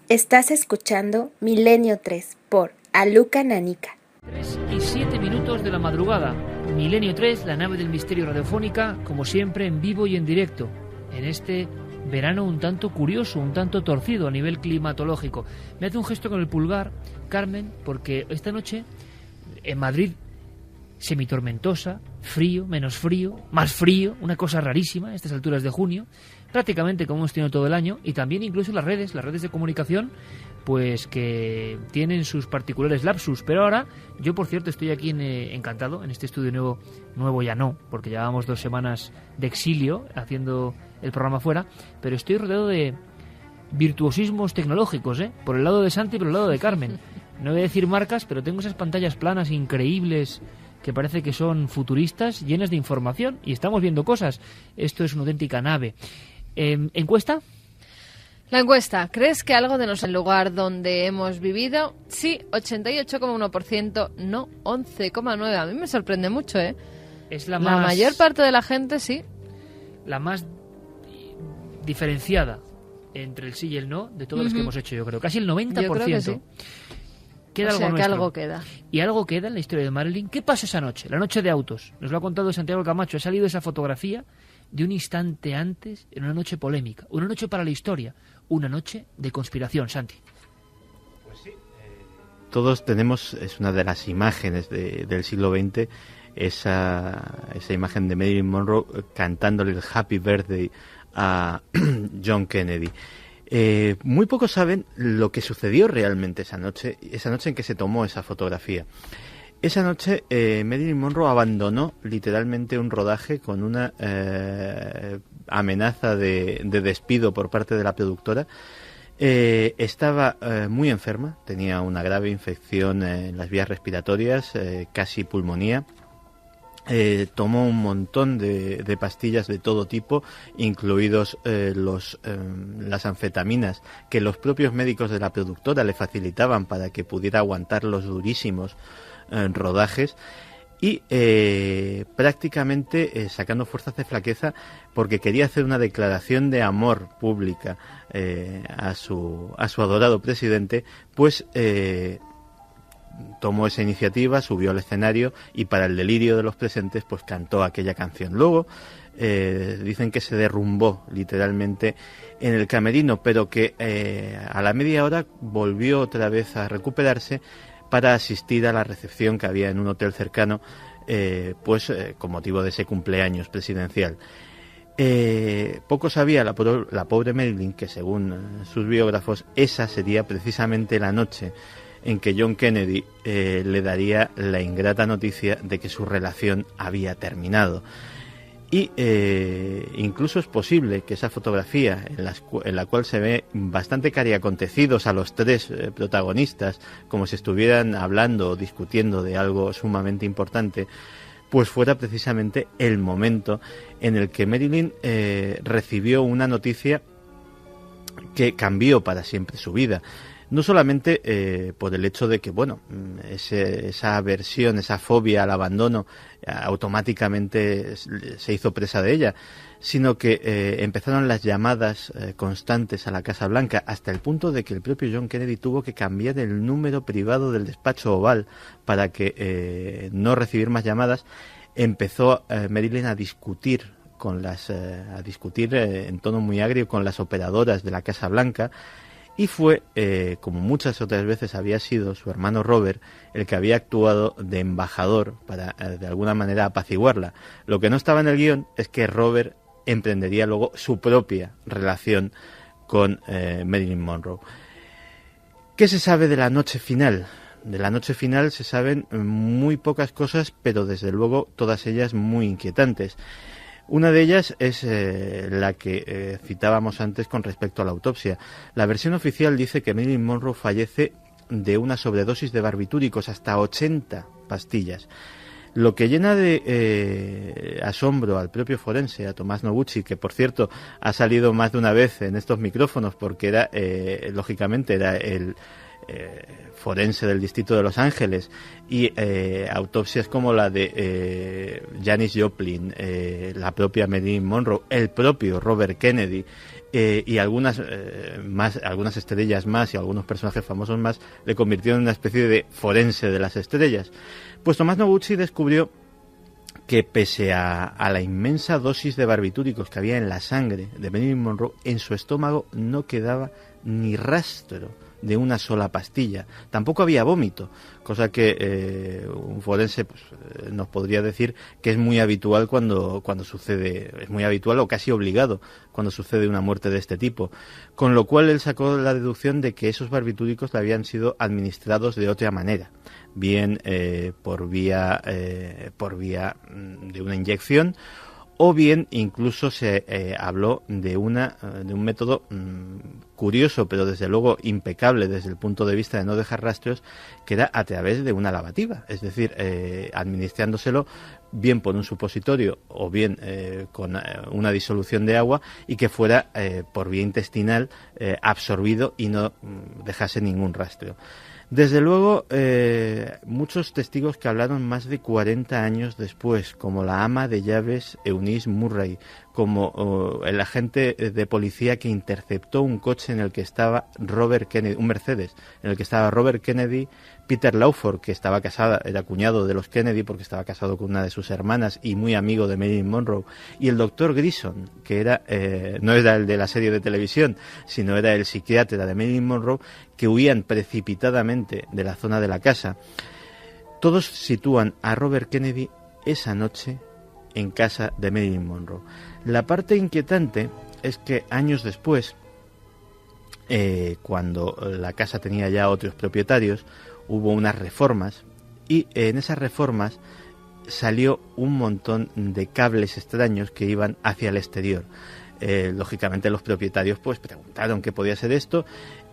Estás escuchando Milenio 3 por Aluca Nanica. 3:07 de la madrugada. Milenio 3, la nave del misterio radiofónica, como siempre en vivo y en directo. En este verano un tanto curioso, un tanto torcido a nivel climatológico. Me hace un gesto con el pulgar, Carmen, porque esta noche en Madrid semitormentosa, frío, menos frío, más frío, una cosa rarísima a estas alturas de junio, prácticamente como hemos tenido todo el año, y también incluso las redes de comunicación, pues que tienen sus particulares lapsus. Pero ahora, yo por cierto estoy aquí encantado en este estudio nuevo ya no, porque llevábamos 2 semanas de exilio haciendo el programa fuera, pero estoy rodeado de virtuosismos tecnológicos, por el lado de Santi y por el lado de Carmen. No voy a decir marcas, pero tengo esas pantallas planas increíbles que parece que son futuristas, llenas de información, y estamos viendo cosas. Esto es una auténtica nave. ¿Encuesta? La encuesta. ¿Crees que algo de el lugar donde hemos vivido? Sí, 88,1%, no, 11,9%. A mí me sorprende mucho, ¿eh? Es la mayor parte de la gente, sí. La más diferenciada entre el sí y el no de todas las que hemos hecho, yo creo. Casi el 90%. Yo creo que sí. Queda o sea, algo que nuestro. algo queda. Y algo queda en la historia de Marilyn. ¿Qué pasó esa noche? La noche de autos. Nos lo ha contado Santiago Camacho. Ha salido esa fotografía de un instante antes, en una noche polémica. Una noche para la historia. Una noche de conspiración, Santi. Pues sí. Todos tenemos, es una de las imágenes del siglo XX, esa imagen de Marilyn Monroe cantándole el Happy Birthday a John Kennedy. Muy pocos saben lo que sucedió realmente esa noche en que se tomó esa fotografía. Esa noche Marilyn Monroe abandonó literalmente un rodaje con una amenaza de despido por parte de la productora. Estaba muy enferma, tenía una grave infección en las vías respiratorias, casi pulmonía. Tomó un montón de pastillas de todo tipo, incluidos las anfetaminas que los propios médicos de la productora le facilitaban para que pudiera aguantar los durísimos rodajes, y prácticamente sacando fuerzas de flaqueza porque quería hacer una declaración de amor pública a su adorado presidente, pues tomó esa iniciativa, subió al escenario y, para el delirio de los presentes, pues cantó aquella canción. Luego dicen que se derrumbó literalmente en el camerino, pero que a la media hora volvió otra vez a recuperarse para asistir a la recepción que había en un hotel cercano, con motivo de ese cumpleaños presidencial. Poco sabía la pobre Marilyn que, según sus biógrafos, esa sería precisamente la noche en que John Kennedy le daría la ingrata noticia de que su relación había terminado. Y incluso es posible que esa fotografía, en la cual se ve bastante cariacontecidos a los tres protagonistas, como si estuvieran hablando o discutiendo de algo sumamente importante, pues fuera precisamente el momento en el que Marilyn recibió una noticia que cambió para siempre su vida. No solamente por el hecho de que, esa aversión, esa fobia al abandono automáticamente se hizo presa de ella, sino que empezaron las llamadas constantes a la Casa Blanca, hasta el punto de que el propio John Kennedy tuvo que cambiar el número privado del despacho Oval para que no recibir más llamadas. Empezó Marilyn a discutir en tono muy agrio con las operadoras de la Casa Blanca. Y fue, como muchas otras veces había sido su hermano Robert, el que había actuado de embajador para, de alguna manera, apaciguarla. Lo que no estaba en el guión es que Robert emprendería luego su propia relación con Marilyn Monroe. ¿Qué se sabe de la noche final? De la noche final se saben muy pocas cosas, pero desde luego todas ellas muy inquietantes. Una de ellas es la que citábamos antes con respecto a la autopsia. La versión oficial dice que Marilyn Monroe fallece de una sobredosis de barbitúricos, hasta 80 pastillas. Lo que llena de asombro al propio forense, a Tomás Noguchi, que por cierto ha salido más de una vez en estos micrófonos porque era, lógicamente, era el forense del distrito de Los Ángeles y autopsias como la de Janis Joplin, la propia Marilyn Monroe, el propio Robert Kennedy y algunas estrellas más y algunos personajes famosos más, le convirtieron en una especie de forense de las estrellas. Pues Tomás Noguchi descubrió que pese a la inmensa dosis de barbitúricos que había en la sangre de Marilyn Monroe, en su estómago no quedaba ni rastro de una sola pastilla. Tampoco había vómito, cosa que un forense pues, nos podría decir que es muy habitual cuando sucede, es muy habitual o casi obligado cuando sucede una muerte de este tipo. Con lo cual él sacó la deducción de que esos barbitúricos le habían sido administrados de otra manera, bien por vía de una inyección, o bien incluso se habló de un método curioso, pero desde luego impecable desde el punto de vista de no dejar rastros, que era a través de una lavativa, es decir, administrándoselo bien por un supositorio o bien con una disolución de agua, y que fuera por vía intestinal absorbido y no dejase ningún rastro. Desde luego, muchos testigos que hablaron más de 40 años después, como la ama de llaves Eunice Murray, como el agente de policía que interceptó un coche en el que estaba Robert Kennedy, un Mercedes, en el que estaba Robert Kennedy, Peter Lawford, que estaba casada, era cuñado de los Kennedy porque estaba casado con una de sus hermanas y muy amigo de Marilyn Monroe, y el doctor Grison, que era no era el de la serie de televisión, sino era el psiquiatra de Marilyn Monroe, que huían precipitadamente de la zona de la casa. Todos sitúan a Robert Kennedy esa noche en casa de Marilyn Monroe. La parte inquietante es que años después, cuando la casa tenía ya otros propietarios, hubo unas reformas, y en esas reformas salió un montón de cables extraños que iban hacia el exterior. Lógicamente los propietarios pues preguntaron qué podía ser esto,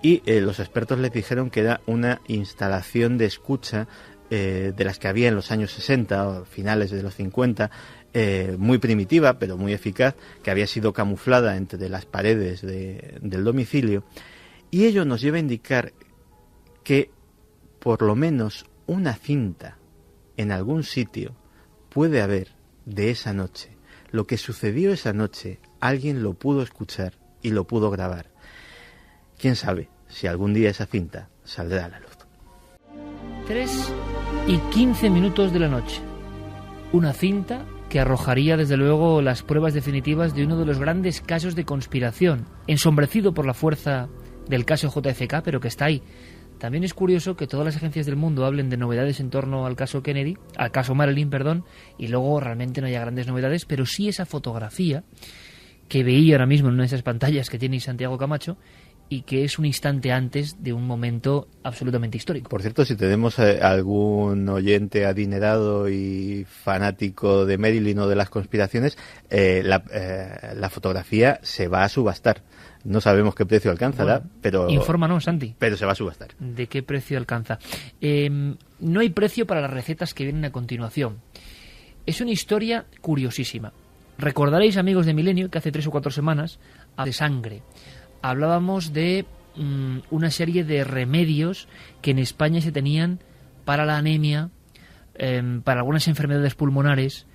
y los expertos les dijeron que era una instalación de escucha de las que había en los años 60 o finales de los 50, muy primitiva pero muy eficaz, que había sido camuflada entre las paredes del domicilio, y ello nos lleva a indicar que por lo menos una cinta en algún sitio puede haber de esa noche. Lo que sucedió esa noche, alguien lo pudo escuchar y lo pudo grabar. ¿Quién sabe si algún día esa cinta saldrá a la luz? 3:15 de la noche. Una cinta que arrojaría desde luego las pruebas definitivas de uno de los grandes casos de conspiración, ensombrecido por la fuerza del caso JFK, pero que está ahí. También es curioso que todas las agencias del mundo hablen de novedades en torno al caso Kennedy, al caso Marilyn, perdón, y luego realmente no haya grandes novedades, pero sí esa fotografía que veía ahora mismo en una de esas pantallas que tiene Santiago Camacho, y que es un instante antes de un momento absolutamente histórico. Por cierto, si tenemos algún oyente adinerado y fanático de Marilyn o de las conspiraciones, la fotografía se va a subastar. No sabemos qué precio alcanzará, bueno, pero... Infórmanos, Santi. Pero se va a subastar. ¿De qué precio alcanza? No hay precio para las recetas que vienen a continuación. Es una historia curiosísima. Recordaréis, amigos de Milenio, que hace 3 o 4 semanas, de sangre, hablábamos de una serie de remedios que en España se tenían para la anemia, para algunas enfermedades pulmonares,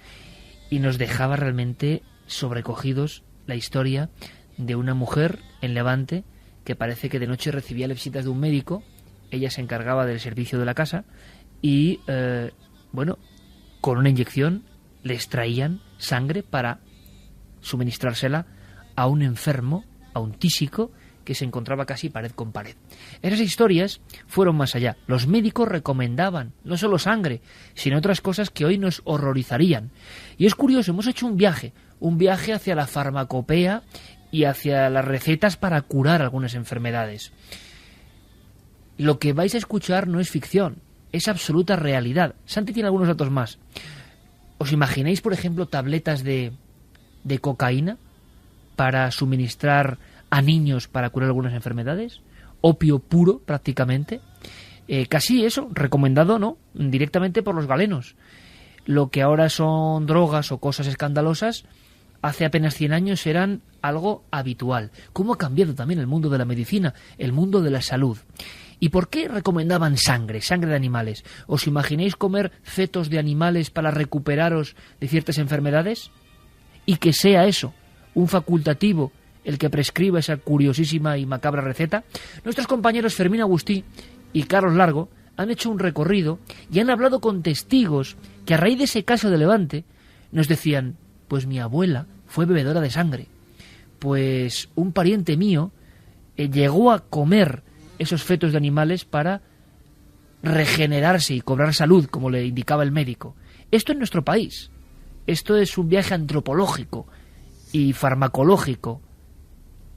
y nos dejaba realmente sobrecogidos la historia de una mujer en Levante que parece que de noche recibía las visitas de un médico. Ella se encargaba del servicio de la casa y, con una inyección le extraían sangre para suministrársela a un enfermo, a un tísico que se encontraba casi pared con pared. Esas historias fueron más allá. Los médicos recomendaban no solo sangre, sino otras cosas que hoy nos horrorizarían. Y es curioso, hemos hecho un viaje hacia la farmacopea y hacia las recetas para curar algunas enfermedades. Lo que vais a escuchar no es ficción, es absoluta realidad. Santi tiene algunos datos más. ¿Os imagináis, por ejemplo, tabletas de cocaína para suministrar a niños para curar algunas enfermedades? Opio puro, prácticamente. Casi eso, recomendado, ¿no?, directamente por los galenos. Lo que ahora son drogas o cosas escandalosas, hace apenas 100 años eran algo habitual. ¿Cómo ha cambiado también el mundo de la medicina, el mundo de la salud? ¿Y por qué recomendaban sangre de animales? ¿Os imagináis comer fetos de animales para recuperaros de ciertas enfermedades? Y que sea eso, un facultativo, el que prescriba esa curiosísima y macabra receta. Nuestros compañeros Fermín Agustí y Carlos Largo han hecho un recorrido y han hablado con testigos que a raíz de ese caso de Levante nos decían: pues mi abuela fue bebedora de sangre, pues un pariente mío llegó a comer esos fetos de animales para regenerarse y cobrar salud, como le indicaba el médico. Esto en nuestro país. Esto es un viaje antropológico y farmacológico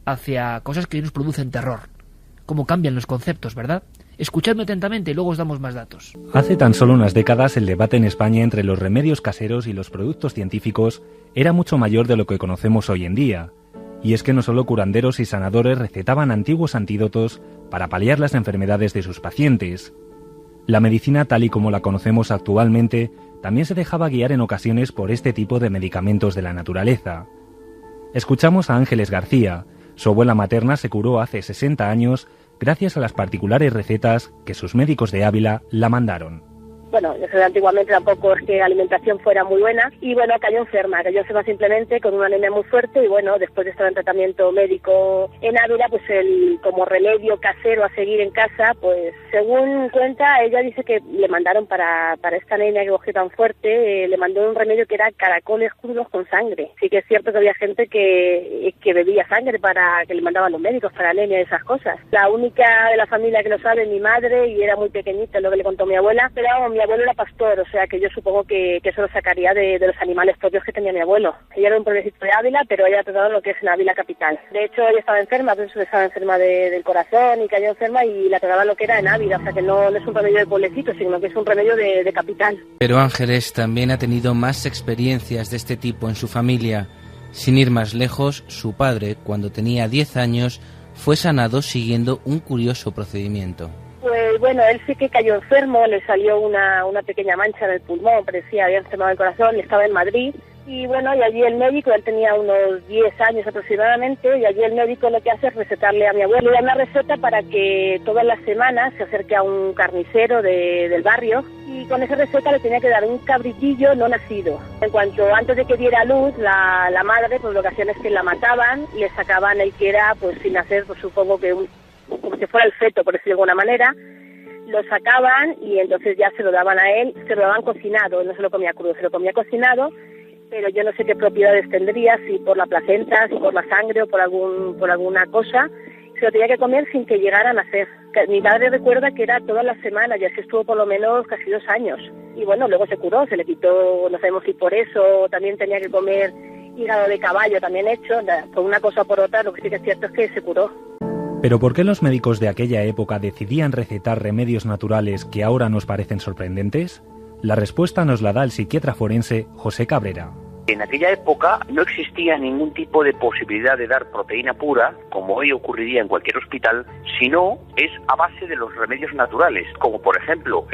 hacia cosas que nos producen terror. Cómo cambian los conceptos, ¿verdad? Escuchadme atentamente y luego os damos más datos. Hace tan solo unas décadas el debate en España entre los remedios caseros y los productos científicos era mucho mayor de lo que conocemos hoy en día. Y es que no solo curanderos y sanadores recetaban antiguos antídotos para paliar las enfermedades de sus pacientes. La medicina tal y como la conocemos actualmente también se dejaba guiar en ocasiones por este tipo de medicamentos de la naturaleza. Escuchamos a Ángeles García. Su abuela materna se curó hace 60 años gracias a las particulares recetas que sus médicos de Ávila la mandaron. Bueno, yo sé, antiguamente tampoco es que la alimentación fuera muy buena y bueno, cayó enferma simplemente con una anemia muy fuerte y bueno, después de estar en tratamiento médico en Ávila, pues como remedio casero a seguir en casa, pues según cuenta, ella dice que le mandaron para esta anemia que cogió tan fuerte, le mandó un remedio que era caracoles crudos con sangre. Sí que es cierto que había gente que bebía sangre para que le mandaban los médicos para anemia y esas cosas. La única de la familia que lo sabe es mi madre y era muy pequeñita, lo que le contó mi abuela, pero mi abuelo era pastor, o sea que yo supongo que eso lo sacaría de los animales propios que tenía mi abuelo. Ella era un pueblecito de Ávila, pero ella ha tratado lo que es en Ávila capital. De hecho, ella estaba enferma, del corazón y cayó enferma y la trataba lo que era en Ávila, o sea que no es un remedio de pueblecito, sino que es un remedio de capital. Pero Ángeles también ha tenido más experiencias de este tipo en su familia. Sin ir más lejos, su padre, cuando tenía 10 años, fue sanado siguiendo un curioso procedimiento. Pues bueno, él sí que cayó enfermo, le salió una pequeña mancha en el pulmón, parecía había enfermado el corazón, y estaba en Madrid. Y bueno, y allí el médico, él tenía unos 10 años aproximadamente, y allí el médico lo que hace es recetarle a mi abuelo. Le da una receta para que todas las semanas se acerque a un carnicero del barrio, y con esa receta le tenía que dar un cabritillo no nacido. En cuanto antes de que diera luz, la madre, pues lo que hacían es que la mataban, y le sacaban el que era, pues sin nacer, pues supongo que como si fuera el feto, por decirlo de alguna manera, lo sacaban y entonces ya se lo daban a él, se lo daban cocinado, no se lo comía crudo, se lo comía cocinado, pero yo no sé qué propiedades tendría, si por la placenta, si por la sangre o por alguna cosa, se lo tenía que comer sin que llegara a nacer. Mi madre recuerda que era todas las semanas y así estuvo por lo menos casi 2 años. Y bueno, luego se curó, se le quitó, no sabemos si por eso, también tenía que comer hígado de caballo también hecho, por una cosa o por otra, lo que sí que es cierto es que se curó. ¿Pero por qué los médicos de aquella época decidían recetar remedios naturales que ahora nos parecen sorprendentes? La respuesta nos la da el psiquiatra forense José Cabrera. En aquella época no existía ningún tipo de posibilidad de dar proteína pura, como hoy ocurriría en cualquier hospital, sino es a base de los remedios naturales, como por ejemplo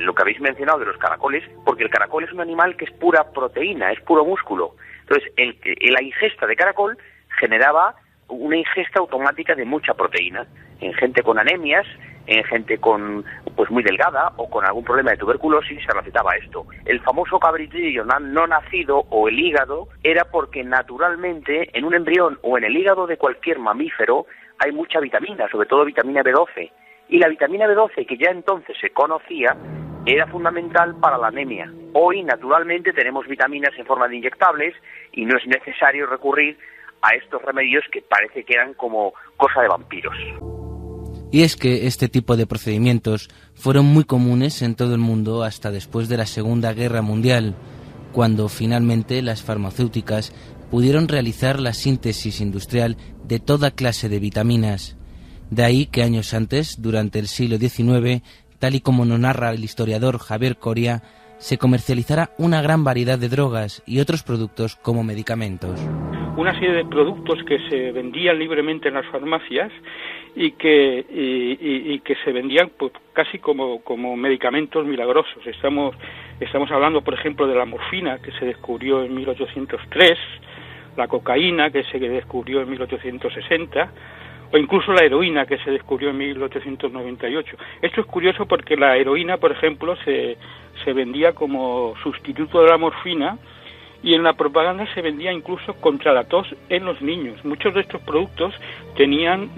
lo que habéis mencionado de los caracoles, porque el caracol es un animal que es pura proteína, es puro músculo. Entonces, la ingesta de caracol generaba una ingesta automática de mucha proteína en gente con anemias, en gente con pues muy delgada o con algún problema de tuberculosis se recetaba esto. El famoso cabritillo no nacido o el hígado era porque naturalmente en un embrión o en el hígado de cualquier mamífero hay mucha vitamina, sobre todo vitamina B12, y la vitamina B12 que ya entonces se conocía era fundamental para la anemia. Hoy naturalmente tenemos vitaminas en forma de inyectables y no es necesario recurrir a estos remedios que parece que eran como cosa de vampiros. Y es que este tipo de procedimientos fueron muy comunes en todo el mundo hasta después de la Segunda Guerra Mundial, cuando finalmente las farmacéuticas pudieron realizar la síntesis industrial de toda clase de vitaminas. De ahí que años antes, durante el siglo XIX, tal y como nos narra el historiador Javier Coria, se comercializara una gran variedad de drogas y otros productos como medicamentos. Una serie de productos que se vendían libremente en las farmacias y que se vendían pues casi como medicamentos milagrosos. Estamos hablando, por ejemplo, de la morfina, que se descubrió en 1803, la cocaína, que se descubrió en 1860, o incluso la heroína, que se descubrió en 1898. Esto es curioso porque la heroína, por ejemplo, se vendía como sustituto de la morfina, y en la propaganda se vendía incluso contra la tos en los niños. Muchos de estos productos tenían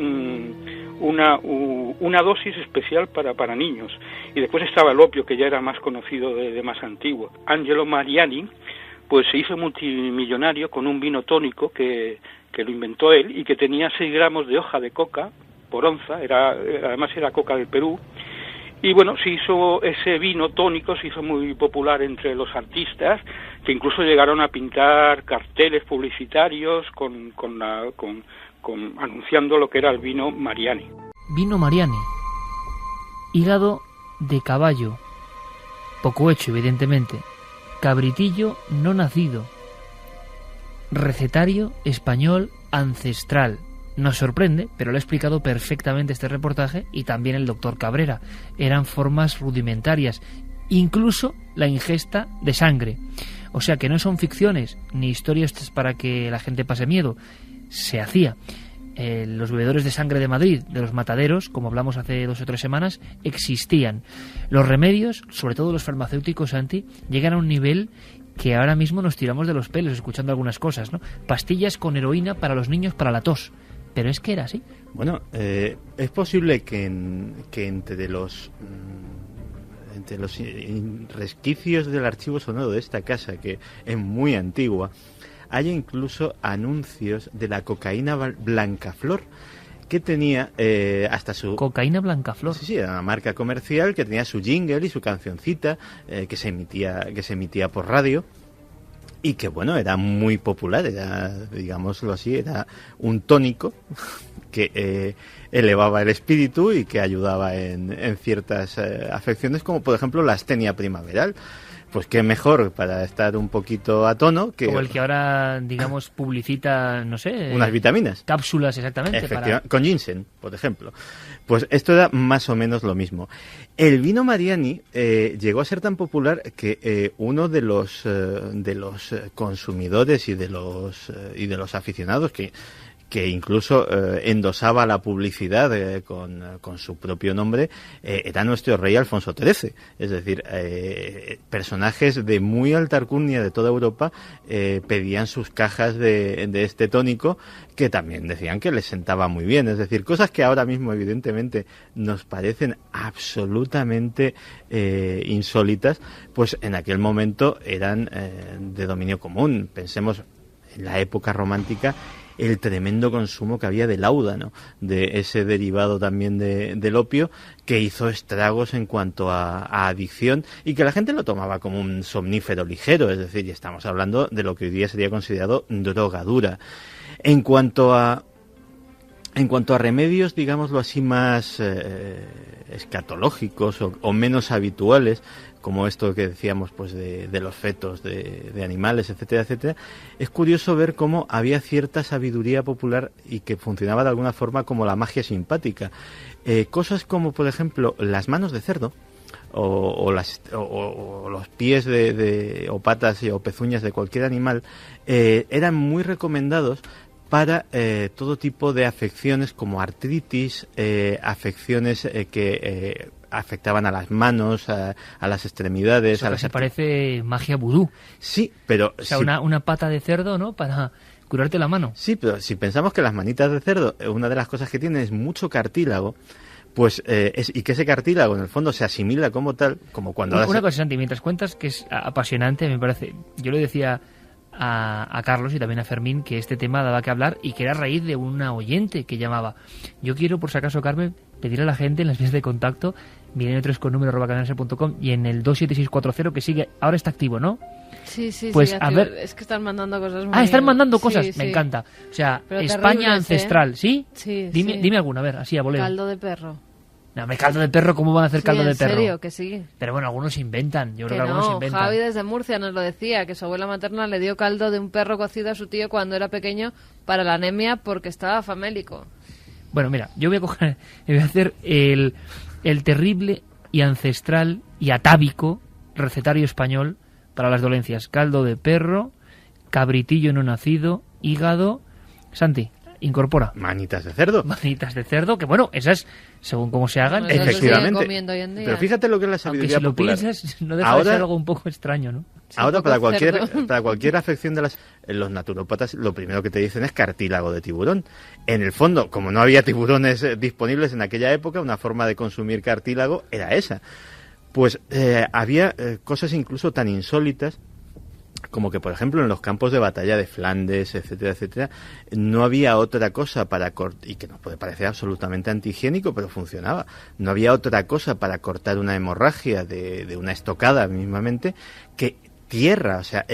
una dosis especial para niños. Y después estaba el opio, que ya era más conocido de más antiguo. Angelo Mariani pues se hizo multimillonario con un vino tónico que lo inventó él y que tenía 6 gramos de hoja de coca por onza, además era coca del Perú. Y bueno, se hizo ese vino tónico, se hizo muy popular entre los artistas, que incluso llegaron a pintar carteles publicitarios anunciando lo que era el vino Mariani. Vino Mariani. Hígado de caballo. Poco hecho, evidentemente. Cabritillo no nacido. Recetario español ancestral. Nos sorprende, pero lo ha explicado perfectamente este reportaje y también el doctor Cabrera. Eran formas rudimentarias, incluso la ingesta de sangre. O sea que no son ficciones ni historias para que la gente pase miedo. Se hacía. Los bebedores de sangre de Madrid, de los mataderos, como hablamos hace 2 o 3 semanas, existían. Los remedios, sobre todo los farmacéuticos, Santi, llegan a un nivel que ahora mismo nos tiramos de los pelos escuchando algunas cosas, ¿no? Pastillas con heroína para los niños para la tos. Pero es que era así. Bueno, es posible que entre los resquicios del archivo sonoro de esta casa, que es muy antigua, haya incluso anuncios de la cocaína Blancaflor, que tenía hasta su... Cocaína Blancaflor. Sí, era una marca comercial que tenía su jingle y su cancioncita que se emitía por radio. Y que, bueno, era muy popular, era, digámoslo así, era un tónico que elevaba el espíritu y que ayudaba en ciertas afecciones, como por ejemplo la astenia primaveral. Pues qué mejor para estar un poquito a tono que... Como el que ahora, digamos, publicita, no sé... Unas vitaminas. Cápsulas, exactamente. Con ginseng, por ejemplo. Pues esto era más o menos lo mismo. El vino Mariani llegó a ser tan popular que uno de los consumidores y de los aficionados que incluso endosaba la publicidad con su propio nombre, era nuestro rey Alfonso XIII. Es decir, personajes de muy alta alcurnia de toda Europa pedían sus cajas de este tónico, que también decían que les sentaba muy bien. Es decir, cosas que ahora mismo evidentemente nos parecen absolutamente insólitas, pues en aquel momento eran de dominio común. Pensemos en la época romántica, el tremendo consumo que había de láudano, de ese derivado también del opio, que hizo estragos en cuanto a adicción y que la gente lo tomaba como un somnífero ligero, es decir, y estamos hablando de lo que hoy día sería considerado droga dura. En cuanto a remedios, digámoslo así, más escatológicos o menos habituales, como esto que decíamos, pues de los fetos de animales, etcétera, etcétera, es curioso ver cómo había cierta sabiduría popular y que funcionaba de alguna forma como la magia simpática. Cosas como, por ejemplo, las manos de cerdo o los pies o patas o pezuñas de cualquier animal eran muy recomendados para todo tipo de afecciones como artritis, afecciones que afectaban a las manos, a las extremidades. Eso se parece magia vudú. Sí, pero... O sea, una pata de cerdo, ¿no?, para curarte la mano. Sí, pero si pensamos que las manitas de cerdo, una de las cosas que tienen es mucho cartílago, pues y que ese cartílago en el fondo se asimila como tal, como cuando... Una cosa, Santi, mientras cuentas, que es apasionante, me parece... Yo le decía a Carlos y también a Fermín que este tema daba que hablar y que era a raíz de una oyente que llamaba. Yo quiero, por si acaso, Carmen, pedir a la gente en las vías de contacto, milenio3con@cadenase.com y en el 27640, que sigue, ahora está activo, ¿no? Sí, pues a ver, es que están mandando cosas muy... están mandando cosas, sí, me sí. encanta. O sea, pero España ancestral, ¿sí? Sí, dime alguna, a ver, así a voleo. Caldo de perro. No, caldo de perro, ¿cómo van a hacer caldo de perro? ¿En serio? Que sí. Pero bueno, algunos inventan, yo creo que no, algunos inventan. Javi desde Murcia nos lo decía, que su abuela materna le dio caldo de un perro cocido a su tío cuando era pequeño para la anemia porque estaba famélico. Bueno, mira, yo voy a hacer el terrible y ancestral y atávico recetario español para las dolencias. Caldo de perro, cabritillo no nacido, hígado... Santi, incorpora Manitas de cerdo. manitas de cerdo, que bueno, esas, según cómo se hagan, Bueno, eso se sigue Efectivamente. comiendo hoy en día. Pero fíjate lo que es la aunque sabiduría si lo popular. piensas, no deja de Ahora- ser algo un poco extraño, ¿no? Ahora, un poco para cualquier afección de los naturópatas, lo primero que te dicen es cartílago de tiburón. En el fondo, como no había tiburones disponibles en aquella época, una forma de consumir cartílago era esa. Pues había cosas incluso tan insólitas como que, por ejemplo, en los campos de batalla de Flandes, etcétera, etcétera, no había otra cosa para cortar, y que nos puede parecer absolutamente antihigiénico, pero funcionaba, no había otra cosa para cortar una hemorragia de una estocada mismamente que tierra, o sea,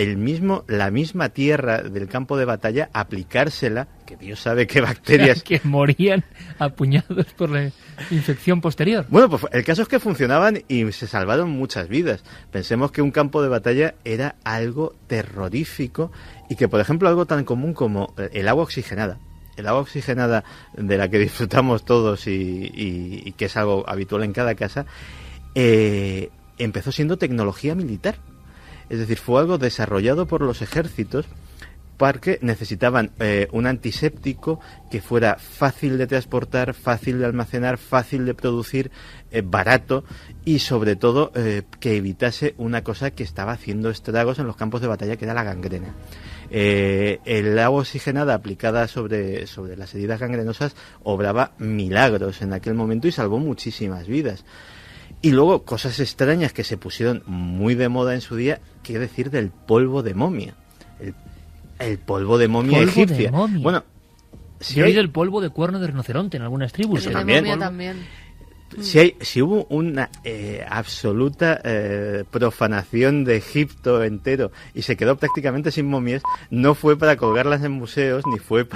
la misma tierra del campo de batalla, aplicársela, que Dios sabe qué bacterias... Que morían apuñados por la infección posterior. Bueno, pues el caso es que funcionaban y se salvaron muchas vidas. Pensemos que un campo de batalla era algo terrorífico y que, por ejemplo, algo tan común como el agua oxigenada. El agua oxigenada de la que disfrutamos todos y que es algo habitual en cada casa, empezó siendo tecnología militar. Es decir, fue algo desarrollado por los ejércitos porque necesitaban un antiséptico que fuera fácil de transportar, fácil de almacenar, fácil de producir, barato y sobre todo que evitase una cosa que estaba haciendo estragos en los campos de batalla, que era la gangrena. El agua oxigenada aplicada sobre las heridas gangrenosas obraba milagros en aquel momento y salvó muchísimas vidas. Y luego cosas extrañas que se pusieron muy de moda en su día, qué decir del polvo de momia. El polvo de momia Polvo egipcia. de momia. Bueno, Yo he oído el polvo de cuerno de rinoceronte en algunas tribus. Eso El de también. momia también. si hubo una absoluta profanación de Egipto entero y se quedó prácticamente sin momias, no fue para colgarlas en museos, ni fue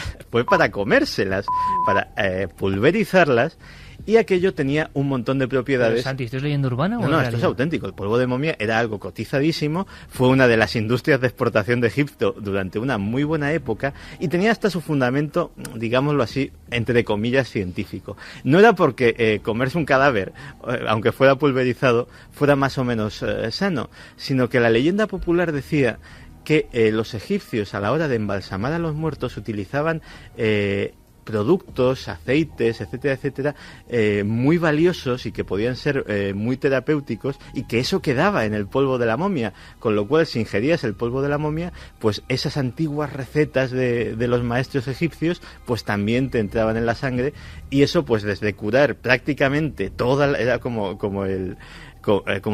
para comérselas, para pulverizarlas. Y aquello tenía un montón de propiedades. Pero, Santi, ¿esto es leyenda urbana o No, es esto es realidad? auténtico. El polvo de momia era algo cotizadísimo, fue una de las industrias de exportación de Egipto durante una muy buena época y tenía hasta su fundamento, digámoslo así, entre comillas, científico. No era porque comerse un cadáver, aunque fuera pulverizado, fuera más o menos sano, sino que la leyenda popular decía que los egipcios, a la hora de embalsamar a los muertos, utilizaban productos, aceites, etcétera, etcétera, muy valiosos y que podían ser muy terapéuticos, y que eso quedaba en el polvo de la momia, con lo cual si ingerías el polvo de la momia, pues esas antiguas recetas de los maestros egipcios pues también te entraban en la sangre, y eso pues desde curar prácticamente era como el